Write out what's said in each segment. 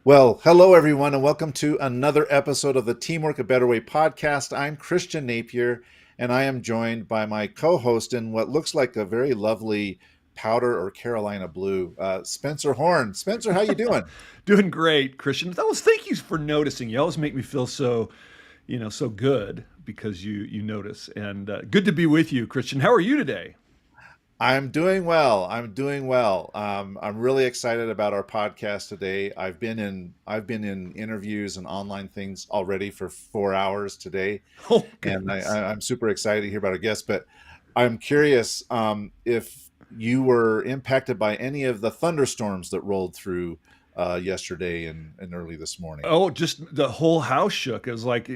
Well, hello everyone, and welcome to another episode of the Teamwork a Better Way podcast. I'm Christian Napier, and I am joined by my co-host in what looks like a very lovely powder or Carolina blue, Spencer Horn. Spencer, how you doing? Doing great, Christian. Thank you for noticing. You always make me feel so good because you notice. And good to be with you, Christian. How are you today? I'm doing well. I'm doing well. I'm really excited about our podcast today. I've been in interviews and online things already for 4 hours today, Oh and goodness. I'm super excited to hear about our guests. But I'm curious if you were impacted by any of the thunderstorms that rolled through yesterday and early this morning. Oh, just the whole house shook. It was like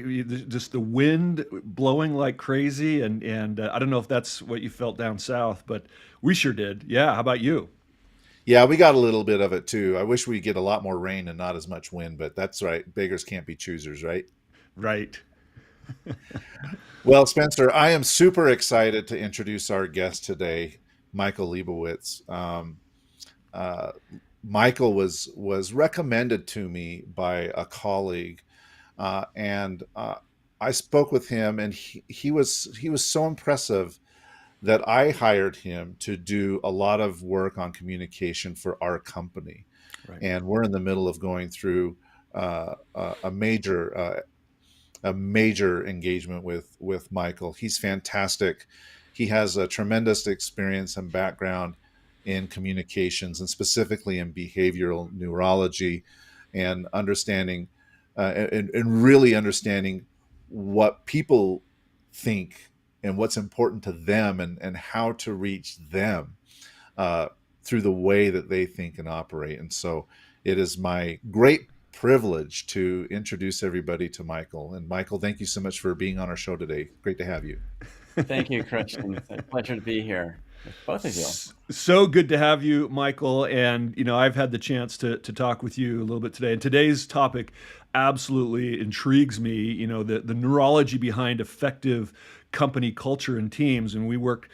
just the wind blowing like crazy, and I don't know if that's what you felt down south, but we sure did. Yeah. How about you? Yeah, we got a little bit of it too. I wish we get a lot more rain and not as much wind, but that's right. Beggars can't be choosers, right? Right. Well, Spencer, I am super excited to introduce our guest today, Michael Leibowitz. Uh, Michael was recommended to me by a colleague, and I spoke with him, and he was so impressive that I hired him to do a lot of work on communication for our company. Right. And we're in the middle of going through a major engagement with Michael. He's fantastic. He has a tremendous experience and background in communications and specifically in behavioral neurology and understanding and really understanding what people think and what's important to them and how to reach them uh, through the way that they think and operate. And so it is my great privilege to introduce everybody to Michael. And Michael, thank you so much for being on our show today. Great to have you. Thank you, Christian. It's a pleasure to be here with both of you. So good to have you, Michael. And I've had the chance to talk with you a little bit today. And today's topic absolutely intrigues me. The neurology behind effective company culture and teams. And we work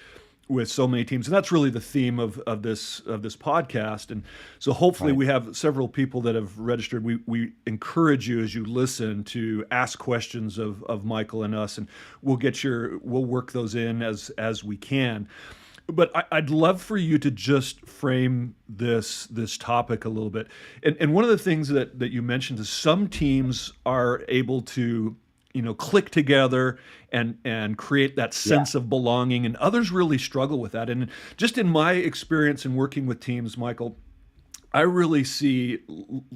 with so many teams, and that's really the theme of this podcast. And so hopefully Right. we have several people that have registered. We encourage you as you listen to ask questions of Michael and us, and we'll work those in as we can. But I'd love for you to just frame this topic a little bit. And one of the things that you mentioned is some teams are able to click together and create that Yeah. sense of belonging, and others really struggle with that. And just in my experience in working with teams, Michael, I really see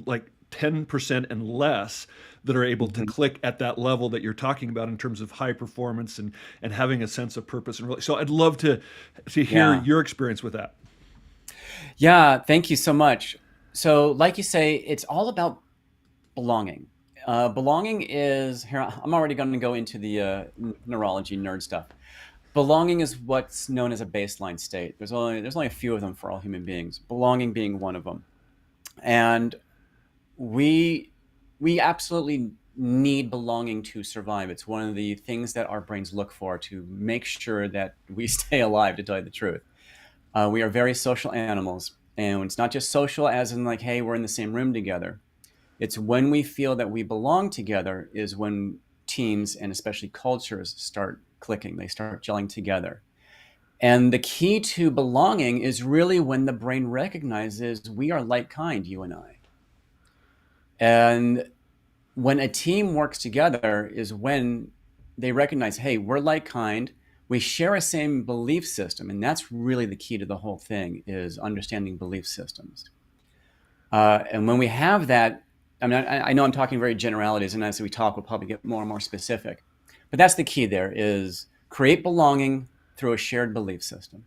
like 10% and less that are able to Mhm. click at that level that you're talking about in terms of high performance and having a sense of purpose. And really, so I'd love to hear Yeah. your experience with that. Yeah. Thank you so much. So, like you say, it's all about belonging. Belonging is here. I'm already going to go into the neurology nerd stuff. Belonging is what's known as a baseline state. There's only a few of them for all human beings. Belonging being one of them, and we we absolutely need belonging to survive. It's one of the things that our brains look for to make sure that we stay alive. To tell you the truth. We are very social animals. And it's not just social as in like, hey, we're in the same room together. It's when we feel that we belong together is when teams and especially cultures start clicking. They start gelling together. And the key to belonging is really when the brain recognizes we are like kind, you and I. And when a team works together is when they recognize, hey, we're like kind, we share a same belief system, and that's really the key to the whole thing is understanding belief systems. And when we have that, I mean, I know I'm talking very generalities, and as we talk, we'll probably get more and more specific. But that's the key there is create belonging through a shared belief system.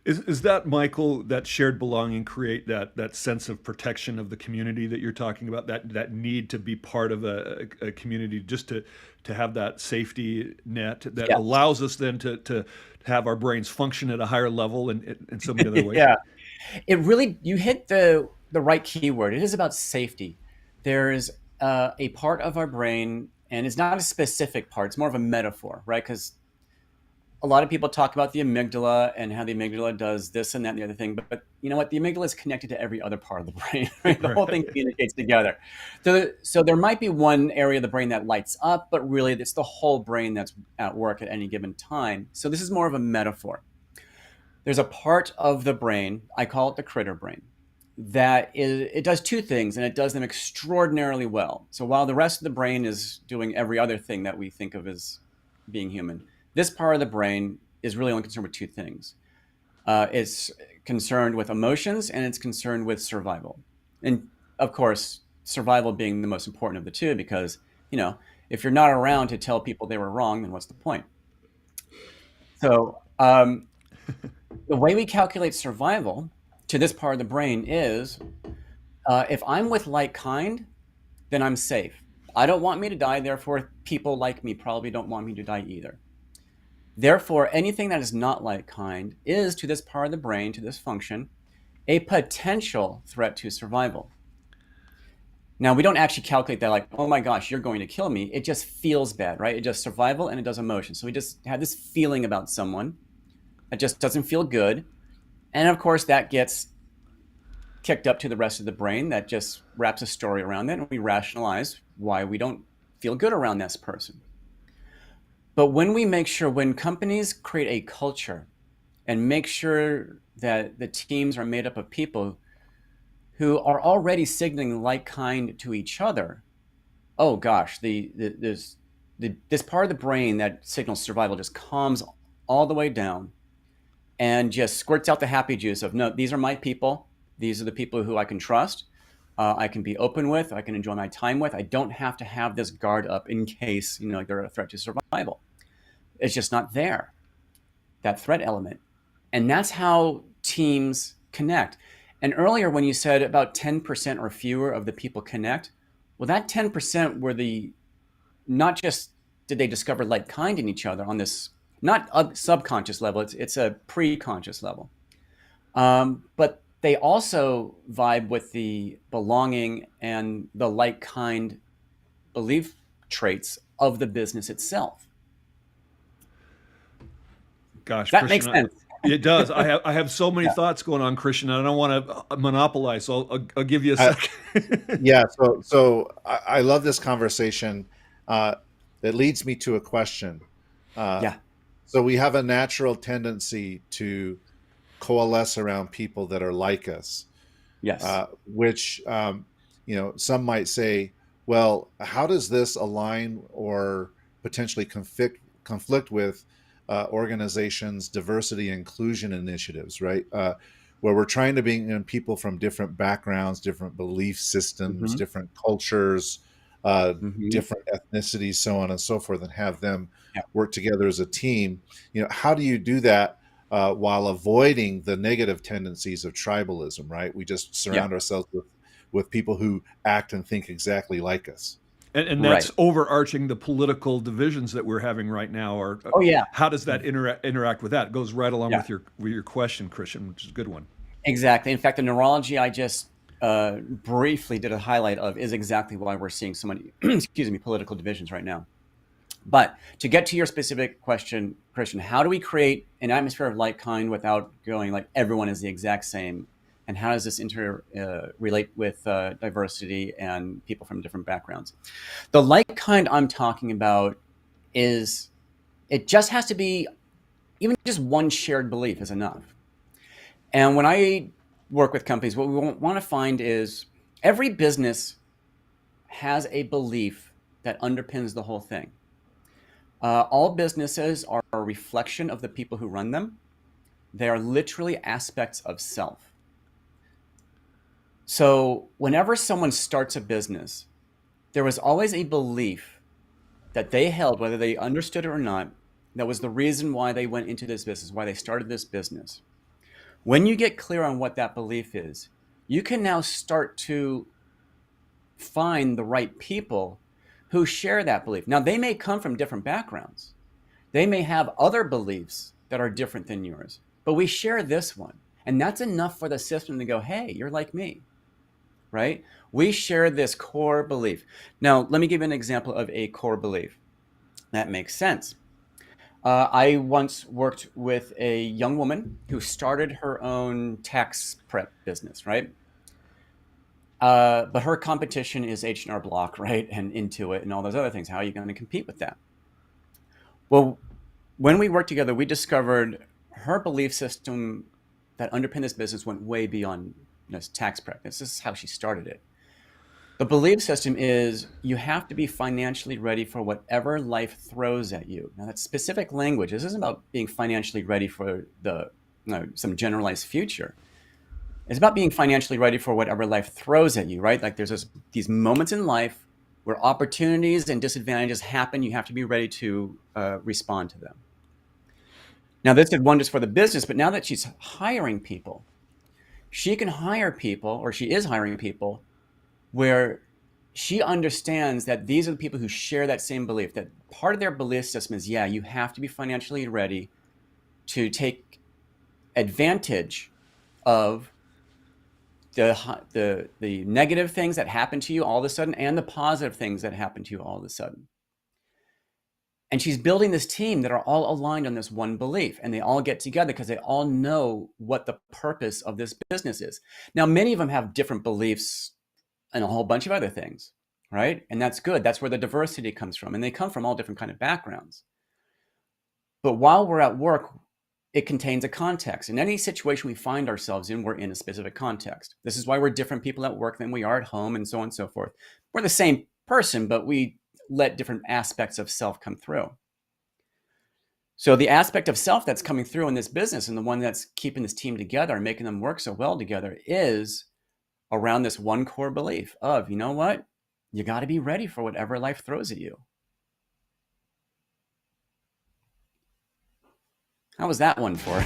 Is that, Michael, that shared belonging create that sense of protection of the community that you're talking about, that need to be part of a community, just to have that safety net that Yes. allows us then to have our brains function at a higher level in so many other ways? Yeah. It really, you hit the right keyword. It is about safety. There's a part of our brain, and it's not a specific part. It's more of a metaphor, right? Because a lot of people talk about the amygdala and how the amygdala does this and that and the other thing, but you know what? The amygdala is connected to every other part of the brain, right? The whole thing Right. communicates together. So there might be one area of the brain that lights up, but really it's the whole brain that's at work at any given time. So this is more of a metaphor. There's a part of the brain, I call it the critter brain, it does two things and it does them extraordinarily well. So while the rest of the brain is doing every other thing that we think of as being human, this part of the brain is really only concerned with two things. It's concerned with emotions and it's concerned with survival. And of course, survival being the most important of the two, because, you know, if you're not around to tell people they were wrong, then what's the point? So the way we calculate survival to this part of the brain is if I'm with like kind, then I'm safe. I don't want me to die, therefore people like me probably don't want me to die either. Therefore, anything that is not like kind is, to this part of the brain, to this function, a potential threat to survival. Now, we don't actually calculate that like, oh my gosh, you're going to kill me. It just feels bad, right? It does survival and it does emotion. So we just have this feeling about someone. It just doesn't feel good. And of course, that gets kicked up to the rest of the brain that just wraps a story around it. And we rationalize why we don't feel good around this person. But when we make sure, when companies create a culture and make sure that the teams are made up of people who are already signaling like kind to each other, oh gosh, this part of the brain that signals survival just calms all the way down and just squirts out the happy juice of, no, these are my people. These are the people who I can trust. I can be open with. I can enjoy my time with. I don't have to have this guard up in case, you know, they're a threat to survival. It's just not there, that threat element. And that's how teams connect. And earlier when you said about 10% or fewer of the people connect, well, that 10% were not just did they discover like kind in each other on this, not a subconscious level, it's a pre-conscious level. But they also vibe with the belonging and the like kind belief traits of the business itself. Gosh, That makes Christian, sense. it does. I have so many Yeah. thoughts going on, Christian, and I don't want to monopolize, so I'll give you a I, second. yeah, so I love this conversation. Uh, it leads me to a question. Uh, Yeah. so we have a natural tendency to coalesce around people that are like us, Yes. which some might say, well, how does this align or potentially conflict with organizations' diversity and inclusion initiatives, right? Where we're trying to bring in people from different backgrounds, different belief systems, Hmm. different cultures, uh, Hmm. different ethnicities, so on and so forth, and have them Yeah. work together as a team. How do you do that while avoiding the negative tendencies of tribalism? Right? We just Yeah. surround ourselves with people who act and think exactly like us. And Right. that's overarching the political divisions that we're having right now. Or Oh yeah. how does that interact with that? It goes right along Yeah. with your question, Christian, which is a good one. Exactly. In fact, the neurology I just briefly did a highlight of is exactly why we're seeing so many, excuse me, political divisions right now. But to get to your specific question, Christian, how do we create an atmosphere of like kind without going like everyone is the exact same? And how does this relate with diversity and people from different backgrounds? The like kind I'm talking about is it just has to be even just one shared belief is enough. And when I work with companies, what we want to find is every business has a belief that underpins the whole thing. All businesses are a reflection of the people who run them. They are literally aspects of self. So whenever someone starts a business, there was always a belief that they held, whether they understood it or not, that was the reason why they went into this business, why they started this business. When you get clear on what that belief is, you can now start to find the right people who share that belief. Now, they may come from different backgrounds. They may have other beliefs that are different than yours, but we share this one. And that's enough for the system to go, hey, you're like me, right? We share this core belief. Now, let me give you an example of a core belief that makes sense. I once worked with a young woman who started her own tax prep business, right? But her competition is H&R Block, right? And Intuit and all those other things. How are you going to compete with that? Well, when we worked together, we discovered her belief system that underpinned this business went way beyond tax prep. This is how she started it. The belief system is you have to be financially ready for whatever life throws at you. Now, that's specific language. This isn't about being financially ready for some generalized future. It's about being financially ready for whatever life throws at you, right? Like these moments in life where opportunities and disadvantages happen. You have to be ready to respond to them. Now, this did wonders for the business, but now that she's hiring people, she can hire people, or she is hiring people, where she understands that these are the people who share that same belief, that part of their belief system is, yeah, you have to be financially ready to take advantage of the negative things that happen to you all of a sudden and the positive things that happen to you all of a sudden. And she's building this team that are all aligned on this one belief, and they all get together because they all know what the purpose of this business is. Now, many of them have different beliefs and a whole bunch of other things, right? And that's good. That's where the diversity comes from. And they come from all different kind of backgrounds. But while we're at work, it contains a context. In any situation we find ourselves in, we're in a specific context. This is why we're different people at work than we are at home, and so on and so forth. We're the same person, but we let different aspects of self come through. So the aspect of self that's coming through in this business, and the one that's keeping this team together and making them work so well together, is around this one core belief of, you know what? You got to be ready for whatever life throws at you. How was that one for?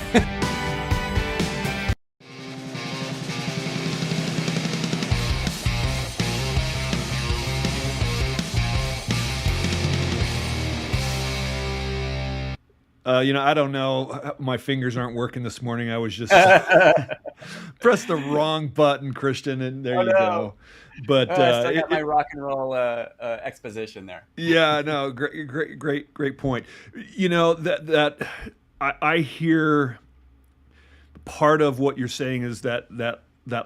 I don't know. My fingers aren't working this morning. I was just pressed the wrong button, Christian, and there Oh you no! go. But I still got my rock and roll exposition there. yeah, no, great point. That I hear part of what you're saying is that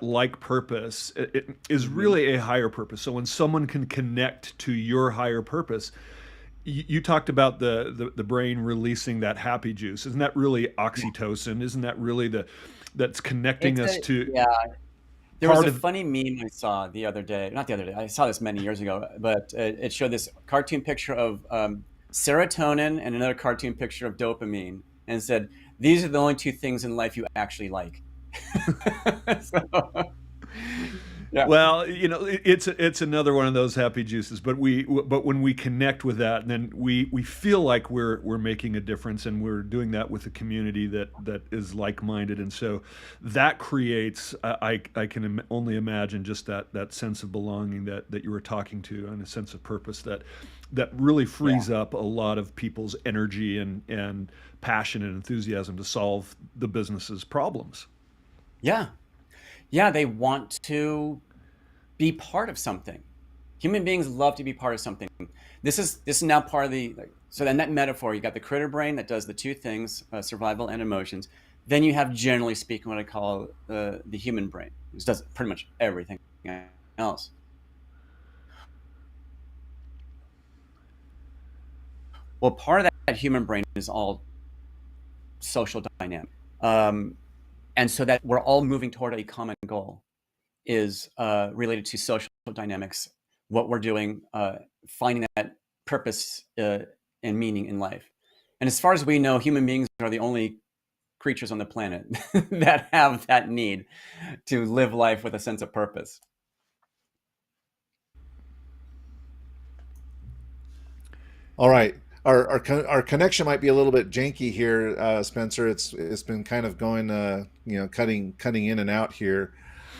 like purpose it is really a higher purpose. So when someone can connect to your higher purpose, you talked about the brain releasing that happy juice. Isn't that really oxytocin? Isn't that really that's connecting us to Yeah. There was part a of funny meme I saw the other day. Not the other day. I saw this many years ago, but it showed this cartoon picture of serotonin and another cartoon picture of dopamine, and it said, "These are the only two things in life you actually like." So, yeah. Well, it's another one of those happy juices. But when we connect with that, then we feel like we're making a difference, and we're doing that with a community that is like minded, and so that creates. I can only imagine just that sense of belonging that you were talking to, and a sense of purpose that really frees up a lot of people's energy and passion and enthusiasm to solve the business's problems. Yeah. Yeah, they want to be part of something. Human beings love to be part of something. This is now part of the so then that metaphor, you got the critter brain that does the two things, survival and emotions. Then you have, generally speaking, what I call the human brain, which does pretty much everything else. Well, part of that human brain is all social dynamic, and so that we're all moving toward a common goal is related to social dynamics, what we're doing, finding that purpose and meaning in life. And as far as we know, human beings are the only creatures on the planet that have that need to live life with a sense of purpose. All right. Our connection might be a little bit janky here, Spencer. It's been kind of going, cutting in and out here.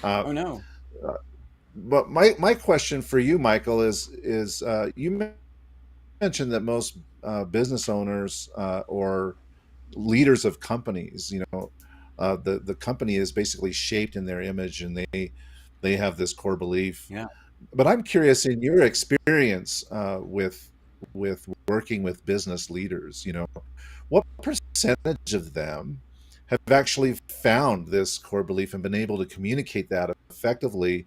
Uh, Oh no. but my question for you, Michael, is you mentioned that most business owners or leaders of companies, the company is basically shaped in their image, and they have this core belief. Yeah. But I'm curious, in your experience with working with business leaders, what percentage of them have actually found this core belief and been able to communicate that effectively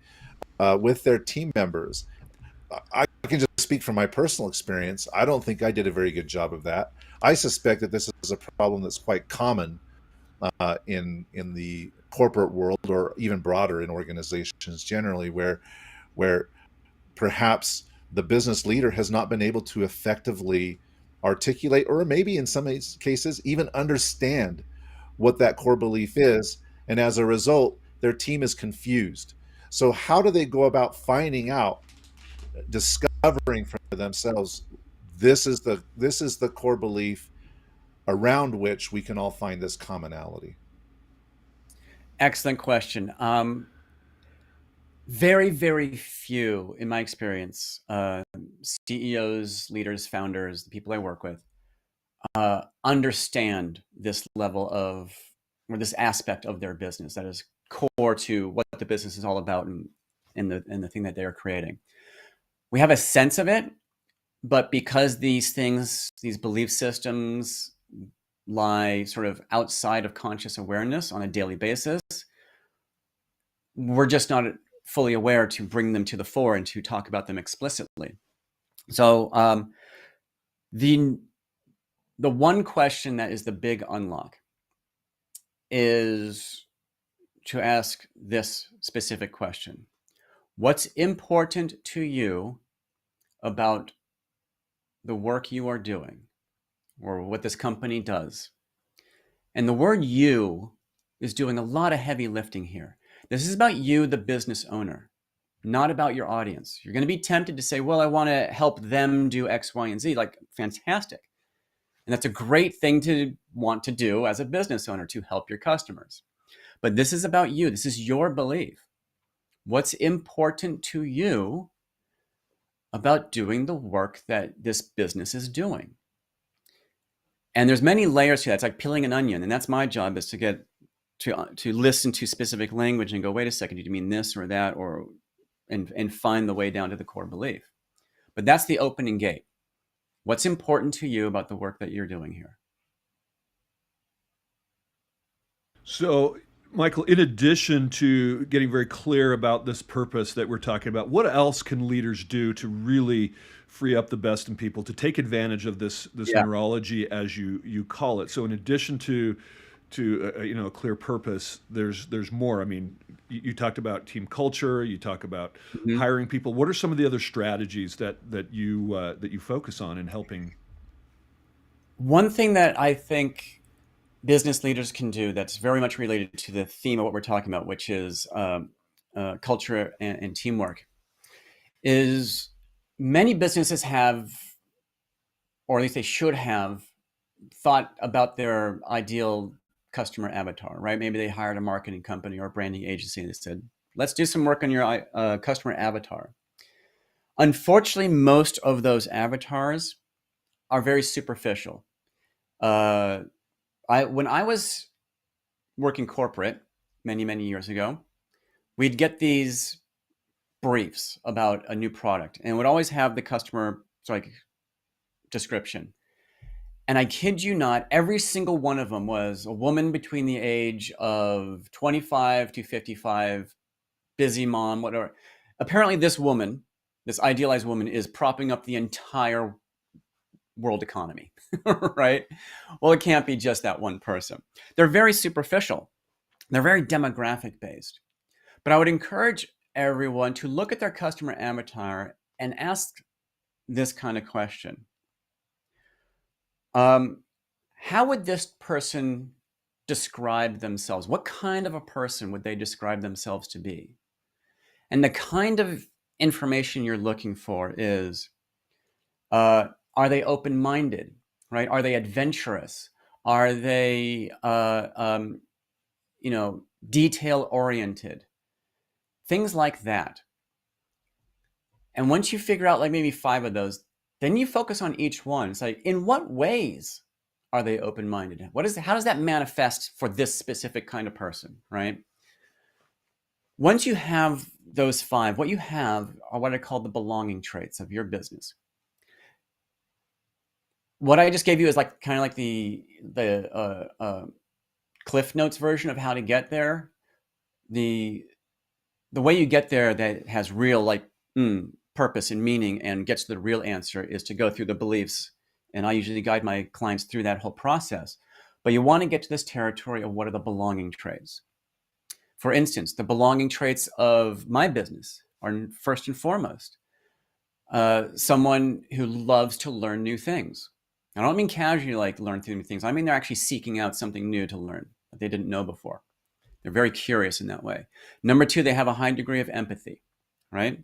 with their team members? I can just speak from my personal experience. I don't think I did a very good job of that. I suspect that this is a problem that's quite common in the corporate world, or even broader in organizations generally, where perhaps the business leader has not been able to effectively articulate, or maybe in some cases even understand what that core belief is, and as a result their team is confused. So how do they go about finding out, discovering for themselves, this is the core belief around which we can all find this commonality? Excellent question. Very, very few, in my experience, CEOs, leaders, founders, the people I work with, understand this level of, or this aspect of their business that is core to what the business is all about, and the thing that they are creating. We have a sense of it, but because these things, these belief systems, lie sort of outside of conscious awareness on a daily basis, we're just not fully aware to bring them to the fore and to talk about them explicitly. So the one question that is the big unlock is to ask this specific question: what's important to you about the work you are doing, or what this company does? And the word "you" is doing a lot of heavy lifting here. This is about you, the business owner, not about your audience. You're going to be tempted to say, well, I want to help them do X, Y, and Z. Like, fantastic. And that's a great thing to want to do as a business owner, to help your customers. But this is about you. This is your belief. What's important to you about doing the work that this business is doing? And there's many layers to that. It's like peeling an onion. And that's my job, is to get to listen to specific language and go, wait a second, do you mean this or that? And find the way down to the core belief. But that's the opening gate. What's important to you about the work that you're doing here? So, Michael, in addition to getting very clear about this purpose that we're talking about, what else can leaders do to really free up the best in people, to take advantage of this Yeah. neurology, as you call it? So, in addition to a clear purpose, there's more. I mean, you talked about team culture, you talk about Mhm. hiring people. What are some of the other strategies that you focus on in helping? One thing that I think business leaders can do that's very much related to the theme of what we're talking about, which is culture and teamwork, is many businesses have, or at least they should have, thought about their ideal customer avatar, right? Maybe they hired a marketing company or a branding agency and they said, let's do some work on your customer avatar. Unfortunately, most of those avatars are very superficial. When I was working corporate many, many years ago, we'd get these briefs about a new product, and would always have the customer like description. And I kid you not, every single one of them was a woman between the age of 25 to 55, busy mom, whatever. Apparently, this woman, this idealized woman, is propping up the entire world economy, right? Well, it can't be just that one person. They're very superficial. They're very demographic based. But I would encourage everyone to look at their customer avatar and ask this kind of question. How would this person describe themselves? What kind of a person would they describe themselves to be? And the kind of information you're looking for is, are they open-minded, right? Are they adventurous? Are they, detail-oriented? Things like that. And once you figure out like maybe 5 of those, then you focus on each one. It's like, in what ways are they open-minded? How does that manifest for this specific kind of person, right? Once you have those 5, what you have are what I call the belonging traits of your business. what I just gave you is like kind of like the Cliff Notes version of how to get there. The the way you get there that has real like purpose and meaning and gets to the real answer is to go through the beliefs. And I usually guide my clients through that whole process. But you want to get to this territory of what are the belonging traits. For instance, the belonging traits of my business are first and foremost someone who loves to learn new things. I don't mean casually like learn new things. I mean they're actually seeking out something new to learn that they didn't know before. They're very curious in that way. Number two, they have a high degree of empathy, right?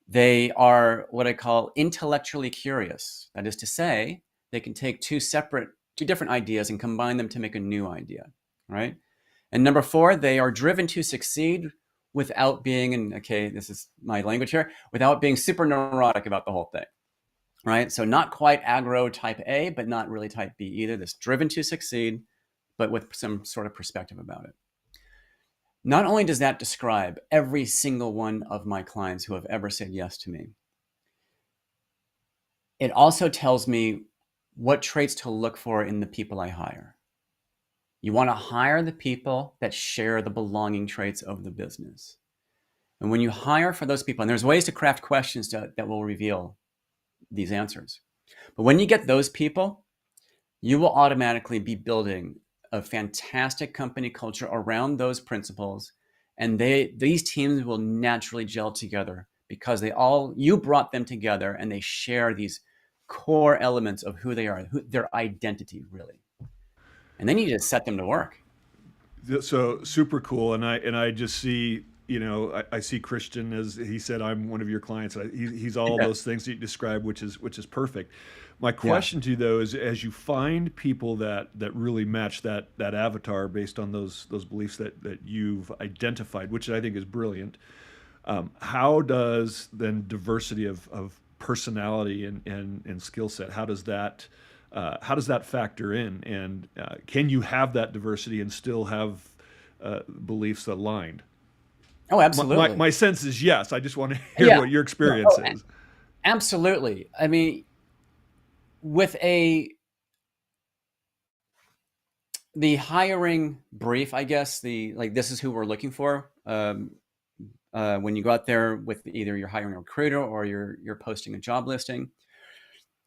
They are what I call intellectually curious. That is to say, they can take two different ideas and combine them to make a new idea, right? And number four, they are driven to succeed without being, and okay, this is my language here, without being super neurotic about the whole thing, right? So not quite aggro type A, but not really type B either. This driven to succeed, but with some sort of perspective about it. Not only does that describe every single one of my clients who have ever said yes to me, it also tells me what traits to look for in the people I hire. You want to hire the people that share the belonging traits of the business. And when you hire for those people, and there's ways to craft questions that will reveal these answers. But when you get those people, you will automatically be building a fantastic company culture around those principles. And these teams will naturally gel together because you brought them together and they share these core elements of who they are, their identity really. And then you just set them to work. So super cool, and I just see, I see Christian, as he said, I'm one of your clients. He's all Yeah. those things that you described, which is perfect. My Yeah. question to you though is, as you find people that really match that avatar based on those beliefs that you've identified, which I think is brilliant. How does then diversity of personality and skill set, how does that factor in? And can you have that diversity and still have beliefs aligned? Oh, My, absolutely. my sense is yes. I just want to hear Yeah. what your No, experience oh, is. absolutely. I mean, with the hiring brief, I guess this is who we're looking for. When you go out there with either you're hiring a recruiter or you're posting a job listing,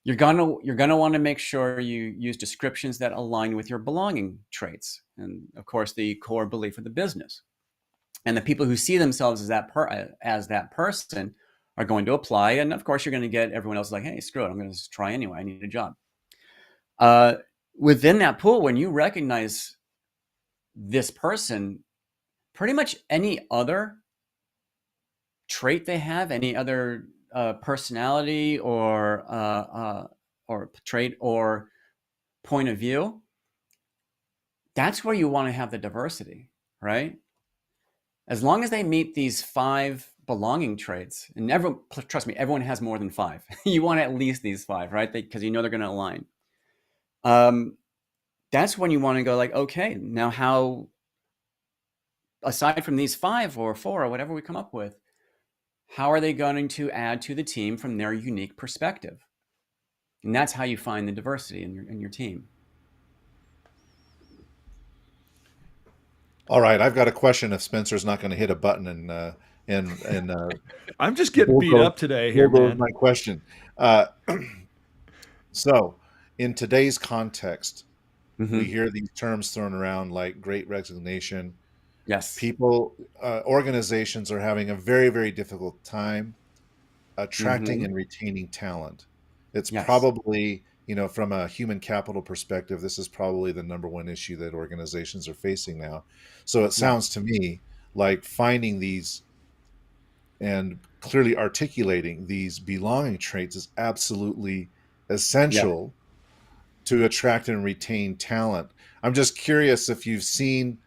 you're gonna want to make sure you use descriptions that align with your belonging traits, and of course the core belief of the business. And the people who see themselves as that person are going to apply. And of course, you're going to get everyone else like, hey, screw it, I'm going to just try anyway. I need a job. Uh, Within that pool, when you recognize this person, pretty much any other trait they have, any other personality or trait or point of view, that's where you want to have the diversity, right? As long as they meet these five belonging traits, and everyone, trust me, everyone has more than five. You want at least these five, right? Because you know they're going to align. Um, that's when you want to go like, okay, now how, aside from these five or four or whatever we come up with, how are they going to add to the team from their unique perspective? And that's how you find the diversity in your team. All right, I've got a question. If Spencer's not going to hit a button and I'm just getting beat up today here, bulldoze man. my question. Uh, so, in today's context, we Mm-hmm. hear these terms thrown around like Great Resignation. Yes. Organizations are having a very, very difficult time attracting Mm-hmm. and retaining talent. It's Yes. probably, from a human capital perspective, this is probably the number one issue that organizations are facing now. So it Yeah. sounds to me like finding these and clearly articulating these belonging traits is absolutely Yeah. essential to attract and retain talent. I'm just curious if you've seen,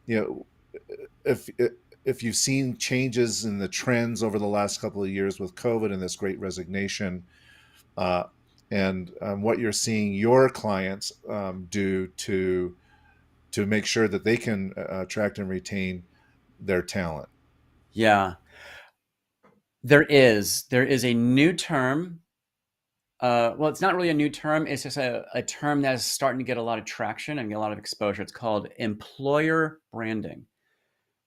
you know, if if you've seen changes in the trends over the last couple of years with COVID and this great resignation, uh, and what you're seeing your clients do to make sure that they can attract and retain their talent. Yeah. There is a new term well, it's not really a new term. It's just a term that is starting to get a lot of traction and get a lot of exposure. It's called employer branding.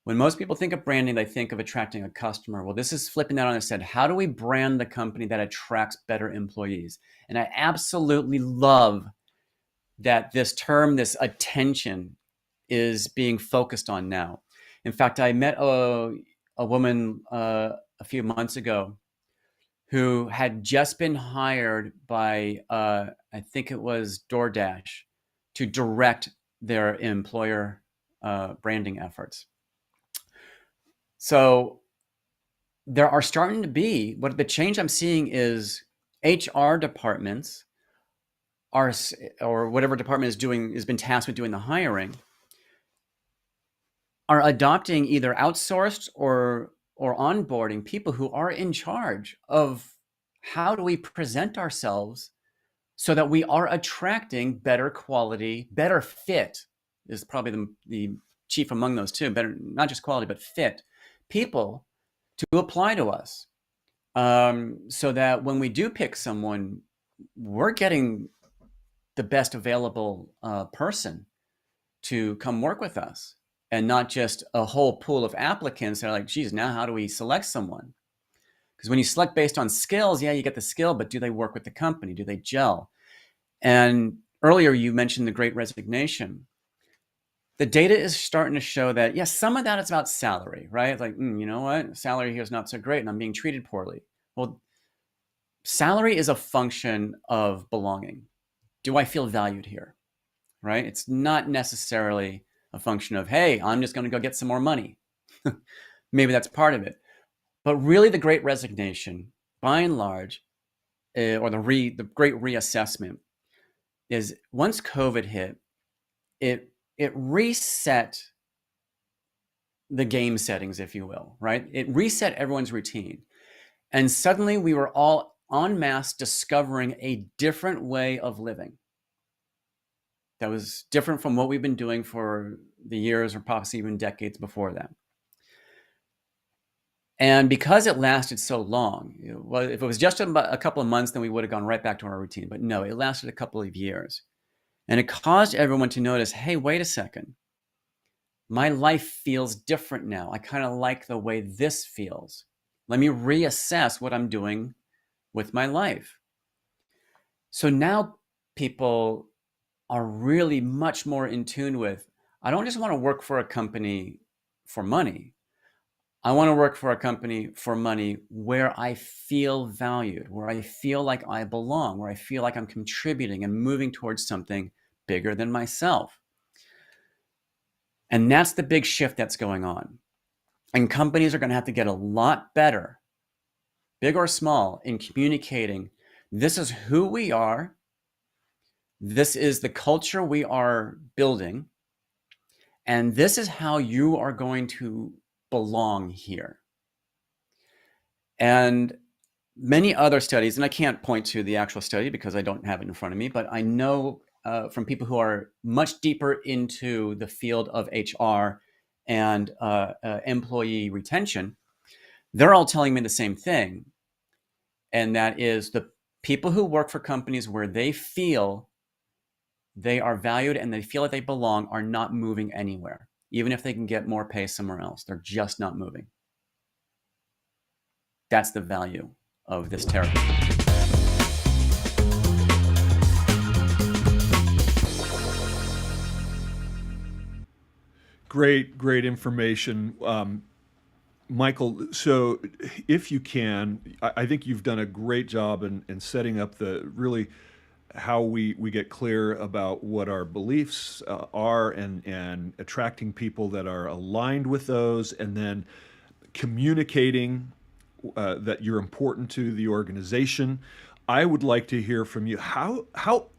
When most people think of branding, they think of attracting a customer. Well, this is flipping that on its head. How do we brand the company that attracts better employees? And I absolutely love that this term, this attention, is being focused on now. In fact, I met a woman a few months ago who had just been hired by, I think it was DoorDash, to direct their employer branding efforts. So there are starting to be, what the change I'm seeing is HR departments are, or whatever department is doing, has been tasked with doing the hiring, are adopting either outsourced or onboarding people who are in charge of how do we present ourselves so that we are attracting better quality, better fit is probably the chief among those two, better, not just quality, but fit people to apply to us. So that when we do pick someone, we're getting the best available person to come work with us, and not just a whole pool of applicants that are like, geez, now how do we select someone? Because when you select based on skills, yeah, you get the skill, but do they work with the company? Do they gel? And earlier you mentioned the Great Resignation. The data is starting to show that, yes, some of that is about salary, right? Like, you know what? Salary here is not so great and I'm being treated poorly. Well, salary is a function of belonging. Do I feel valued here, right? It's not necessarily a function of, hey, I'm just going to go get some more money. Maybe that's part of it. But really the Great Resignation, by and large, or the Great Reassessment, is once COVID hit, it reset the game settings, if you will, right? It reset everyone's routine. And suddenly we were all en masse discovering a different way of living that was different from what we've been doing for the years or possibly even decades before that. And because it lasted so long, well, if it was just a couple of months, then we would have gone right back to our routine. But no, it lasted a couple of years. And it caused everyone to notice, hey, wait a second. My life feels different now. I kind of like the way this feels. Let me reassess what I'm doing with my life. So now people are really much more in tune with, I don't just want to work for a company for money. I want to work for a company for money where I feel valued, where I feel like I belong, where I feel like I'm contributing and moving towards something bigger than myself. And that's the big shift that's going on. And companies are going to have to get a lot better, big or small, in communicating, this is who we are. This is the culture we are building. And this is how you are going to belong here. And many other studies, and I can't point to the actual study because I don't have it in front of me, but I know from people who are much deeper into the field of HR and employee retention, they're all telling me the same thing. And that is the people who work for companies where they feel they are valued and they feel that they belong are not moving anywhere. Even if they can get more pay somewhere else, they're just not moving. That's the value of this therapy. Great information. Michael, so if you can, I think you've done a great job in setting up the really how we get clear about what our beliefs are and attracting people that are aligned with those, and then communicating that you're important to the organization. I would like to hear from you. How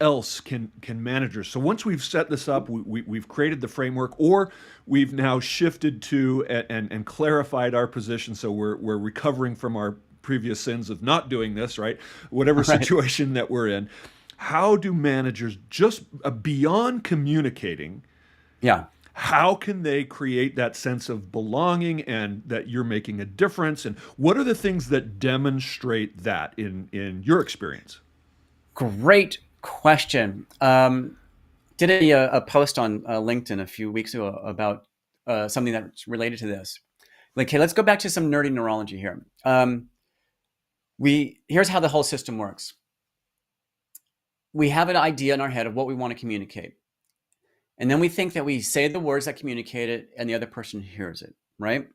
else can managers? So once we've set this up, we've created the framework, or we've now shifted to and clarified our position. So we're recovering from our previous sins of not doing this, right? Whatever situation that we're in. How do managers, just beyond communicating, how can they create that sense of belonging and that you're making a difference? And what are the things that demonstrate that in your experience? Great question. Did a post on LinkedIn a few weeks ago about something that's related to this. Like, okay, let's go back to some nerdy neurology here. Here's how the whole system works. We have an idea in our head of what we want to communicate. And then we think that we say the words that communicate it and the other person hears it, right?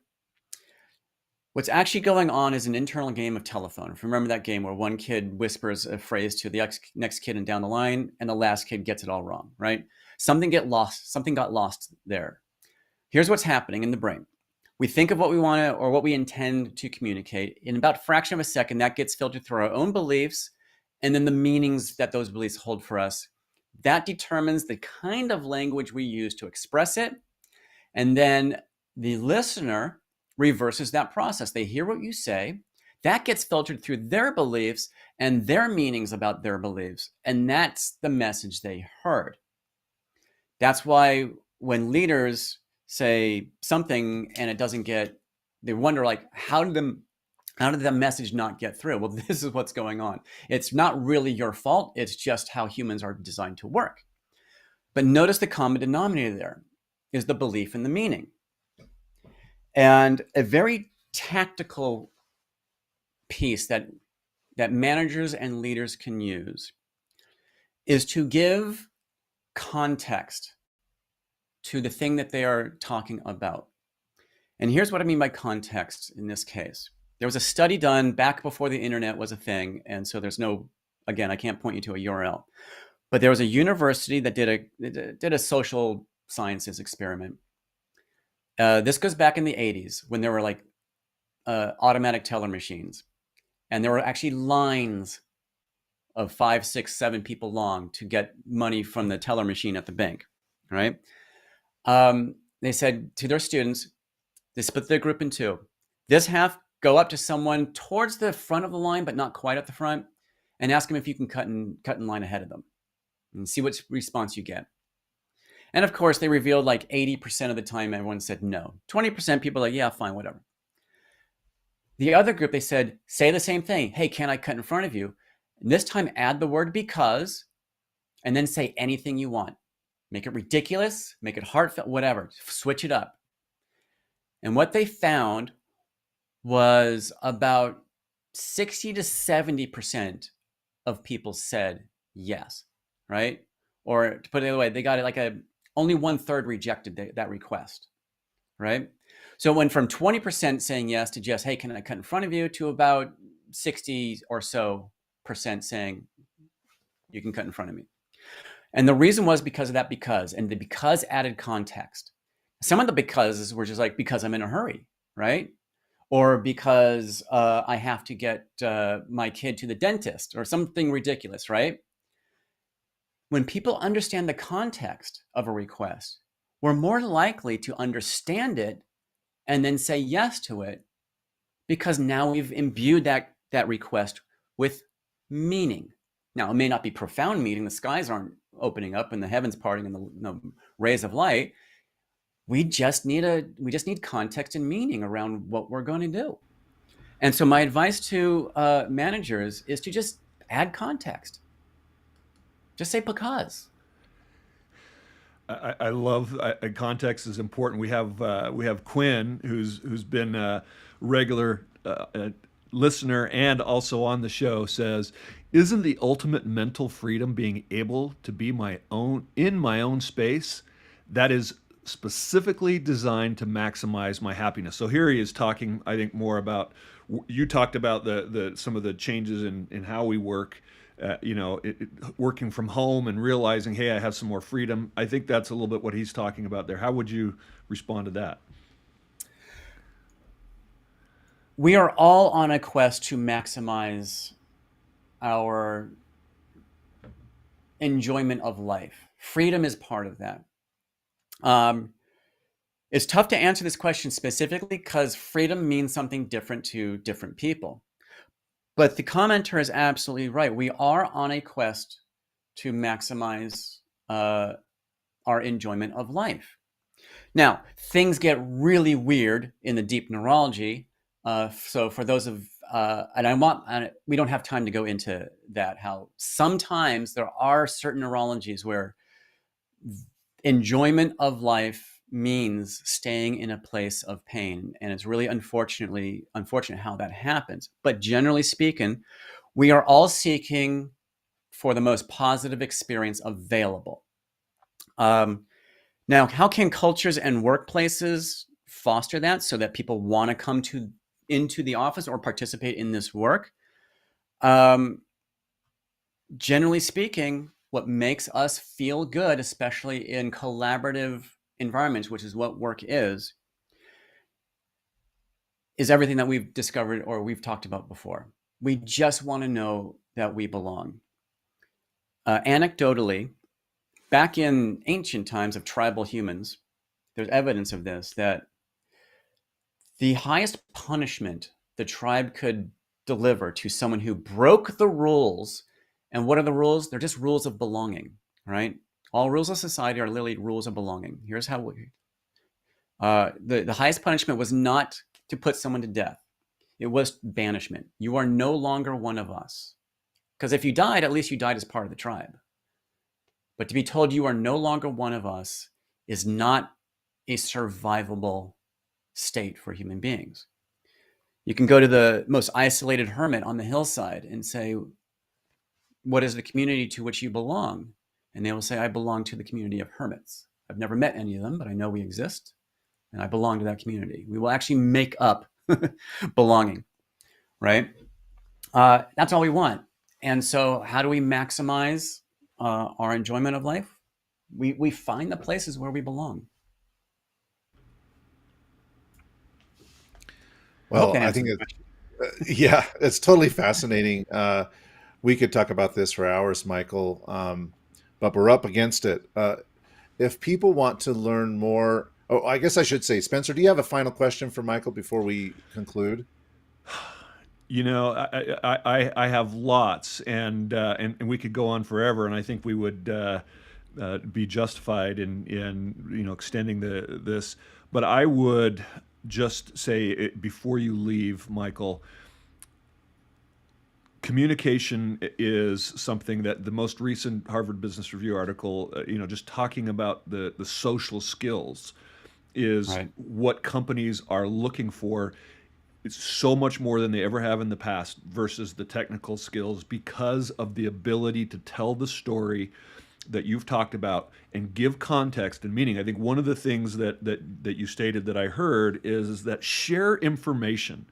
What's actually going on is an internal game of telephone. If you remember that game where one kid whispers a phrase to the next kid and down the line, and the last kid gets it all wrong, right? Something got lost there. Here's what's happening in the brain. We think of what we want to or what we intend to communicate. In about a fraction of a second, that gets filtered through our own beliefs and then the meanings that those beliefs hold for us. That determines the kind of language we use to express it. And then the listener reverses that process. They hear what you say. That gets filtered through their beliefs and their meanings about their beliefs. And that's the message they heard. That's why when leaders say something and it doesn't get, they wonder, like, how did the message not get through? Well, this is what's going on. It's not really your fault. It's just how humans are designed to work. But notice the common denominator there is the belief and the meaning. And a very tactical piece that managers and leaders can use is to give context to the thing that they are talking about. And here's what I mean by context in this case. There was a study done back before the internet was a thing. And so there's no, again, I can't point you to a URL, but there was a university that did a social sciences experiment. This goes back in the 80s when there were like automatic teller machines. And there were actually lines of 5, 6, 7 people long to get money from the teller machine at the bank, right? They said to their students, they split their group in two. This half go up to someone towards the front of the line, but not quite at the front, and ask them if you can cut in line ahead of them and see what response you get. And of course, they revealed like 80% of the time, everyone said no. 20% people are like, yeah, fine, whatever. The other group, they said, say the same thing. Hey, can I cut in front of you? And this time, add the word because, and then say anything you want. Make it ridiculous, make it heartfelt, whatever. Switch it up. And what they found was about 60 to 70% of people said yes, right? Or to put it the other way, they got it like only 1/3 rejected that request, right? So it went from 20% saying yes to just, hey, can I cut in front of you, to about 60 or so percent saying you can cut in front of me. And the reason was because of that because, and the because added context. Some of the becauses were just like, because I'm in a hurry, right? Or because I have to get my kid to the dentist or something ridiculous, right? When people understand the context of a request, we're more likely to understand it and then say yes to it, because now we've imbued that request with meaning. Now, it may not be profound meaning. The skies aren't opening up and the heavens parting and the rays of light. We just need context and meaning around what we're going to do. And so my advice to managers is to just add context. Just say because. I love context is important. We have Quinn, who's been a regular listener and also on the show, says, "Isn't the ultimate mental freedom being able to be in my own space that is specifically designed to maximize my happiness?" So here he is talking, I think, more about, you talked about the some of the changes in how we work. Working from home and realizing, hey, I have some more freedom. I think that's a little bit what he's talking about there. How would you respond to that? We are all on a quest to maximize our enjoyment of life. Freedom is part of that. It's tough to answer this question specifically because freedom means something different to different people. But the commenter is absolutely right. We are on a quest to maximize our enjoyment of life. Now, things get really weird in the deep neurology. So for those of we don't have time to go into that, how sometimes there are certain neurologies where enjoyment of life means staying in a place of pain. And it's really unfortunate how that happens. But generally speaking, we are all seeking for the most positive experience available. Now, how can cultures and workplaces foster that so that people want to come into the office or participate in this work? Generally speaking, what makes us feel good, especially in collaborative environments, which is what work is everything that we've discovered or we've talked about before. We just want to know that we belong. Anecdotally, back in ancient times of tribal humans, there's evidence of this, that the highest punishment the tribe could deliver to someone who broke the rules. And what are the rules? They're just rules of belonging, right? All rules of society are literally rules of belonging. Here's how the highest punishment was not to put someone to death. It was banishment. You are no longer one of us. Because if you died, at least you died as part of the tribe. But to be told you are no longer one of us is not a survivable state for human beings. You can go to the most isolated hermit on the hillside and say, what is the community to which you belong? And they will say, I belong to the community of hermits. I've never met any of them, but I know we exist, and I belong to that community. We will actually make up belonging, right? That's all we want. And so how do we maximize our enjoyment of life? We find the places where we belong. Well, I think yeah, it's totally fascinating. We could talk about this for hours, Michael, but we're up against it. If people want to learn more, oh, I guess I should say, Spencer, do you have a final question for Michael before we conclude? You know, I have lots, and we could go on forever, and I think we would be justified in extending this. But I would just say before you leave, Michael, communication is something that the most recent Harvard Business Review article, just talking about the social skills is Right. what companies are looking for. It's so much more than they ever have in the past versus the technical skills because of the ability to tell the story that you've talked about and give context and meaning. I think one of the things that you stated that I heard is that share information.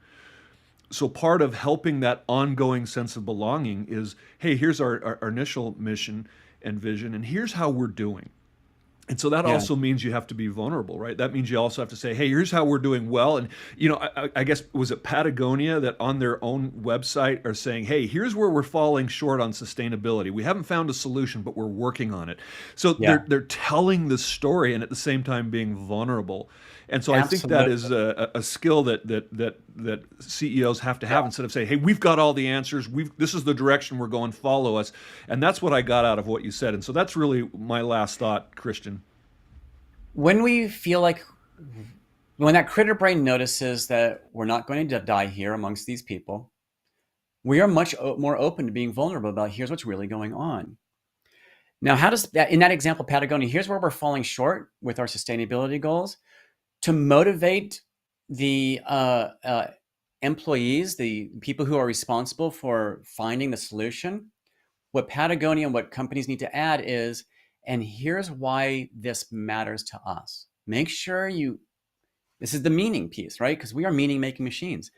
So part of helping that ongoing sense of belonging is, hey, here's our initial mission and vision, and here's how we're doing. And so that Yeah. also means you have to be vulnerable, right? That means you also have to say, hey, here's how we're doing well. And, I guess, was it Patagonia that on their own website are saying, hey, here's where we're falling short on sustainability. We haven't found a solution, but we're working on it. So Yeah. they're telling the story and at the same time being vulnerable. And so I think that Absolutely. is a skill that CEOs have to have instead of saying, hey, we've got all the answers. This is the direction we're going, follow us. And that's what I got out of what you said. And so that's really my last thought, Christian. When we feel like, when that critter brain notices that we're not going to die here amongst these people, we are much more open to being vulnerable about here's what's really going on. Now, how does that, in that example, Patagonia, here's where we're falling short with our sustainability goals. To motivate the employees, the people who are responsible for finding the solution, what Patagonia and what companies need to add is, and here's why this matters to us. Make sure this is the meaning piece, right? Because we are meaning making machines.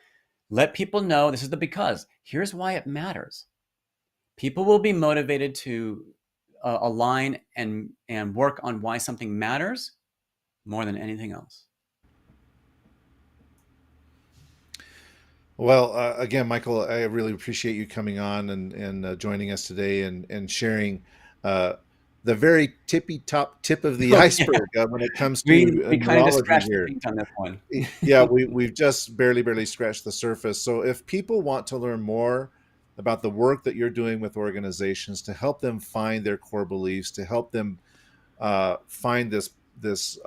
Let people know this is the because. Here's why it matters. People will be motivated to align and work on why something matters more than anything else. Well, again, Michael, I really appreciate you coming on and joining us today and sharing uh, the very tippy top tip of the Yeah, iceberg when it comes to we kind of just neurology scratched the here. paint on this one. Yeah, we've just barely scratched the surface. So if people want to learn more about the work that you're doing with organizations to help them find their core beliefs, to help them find this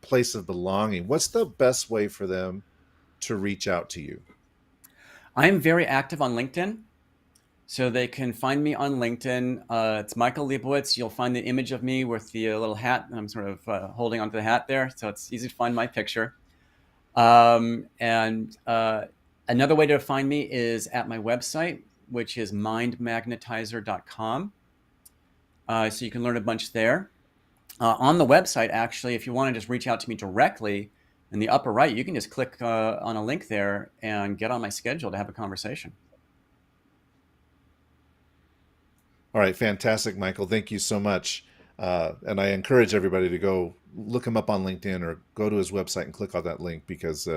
place of belonging, what's the best way for them to reach out to you? I'm very active on LinkedIn. So they can find me on LinkedIn. It's Michael Leibowitz. You'll find the image of me with the little hat. I'm sort of holding onto the hat there. So it's easy to find my picture. And another way to find me is at my website, which is mindmagnetizer.com. So you can learn a bunch there. On the website, actually, if you want to just reach out to me directly, in the upper right, you can just click on a link there and get on my schedule to have a conversation. All right, fantastic, Michael. Thank you so much. And I encourage everybody to go look him up on LinkedIn or go to his website and click on that link because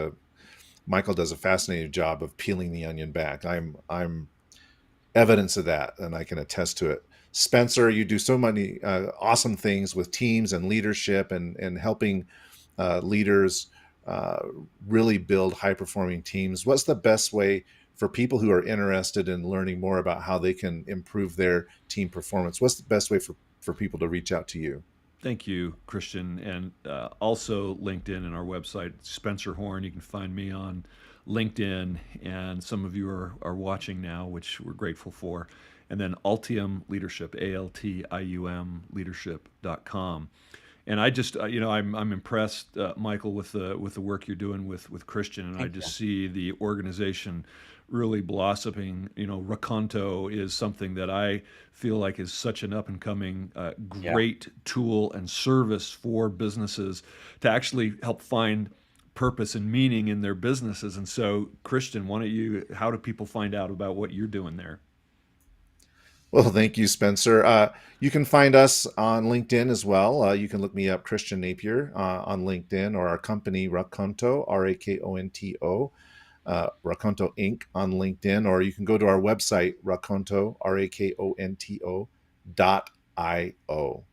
Michael does a fascinating job of peeling the onion back. I'm evidence of that, and I can attest to it. Spencer, you do so many awesome things with teams and leadership and helping leaders really build high performing teams. What's the best way for people who are interested in learning more about how they can improve their team performance? What's the best way for people to reach out to you? Thank you, Christian. And also LinkedIn and our website, Spencer Horn. You can find me on LinkedIn, and some of you are watching now, which we're grateful for. And then Altium Leadership, Altium leadership.com. And I just, I'm impressed, Michael, with the work you're doing with Christian, and I Thank you. just see the organization really blossoming. Raconto is something that I feel like is such an up and coming, Yeah. great tool and service for businesses to actually help find purpose and meaning in their businesses. And so, Christian, how do people find out about what you're doing there? Well, thank you, Spencer. You can find us on LinkedIn as well. You can look me up, Christian Napier, on LinkedIn, or our company, Raconto, Rakonto, Raconto Inc. on LinkedIn, or you can go to our website, Raconto, Rakonto.io.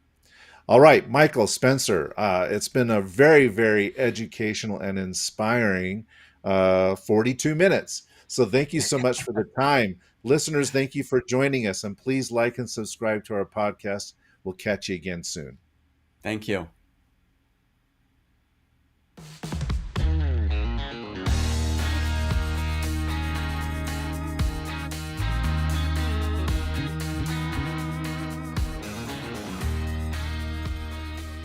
All right, Michael, Spencer, it's been a very, very educational and inspiring 42 minutes. So thank you so much for the time. Listeners, thank you for joining us, and please like and subscribe to our podcast. We'll catch you again soon. Thank you.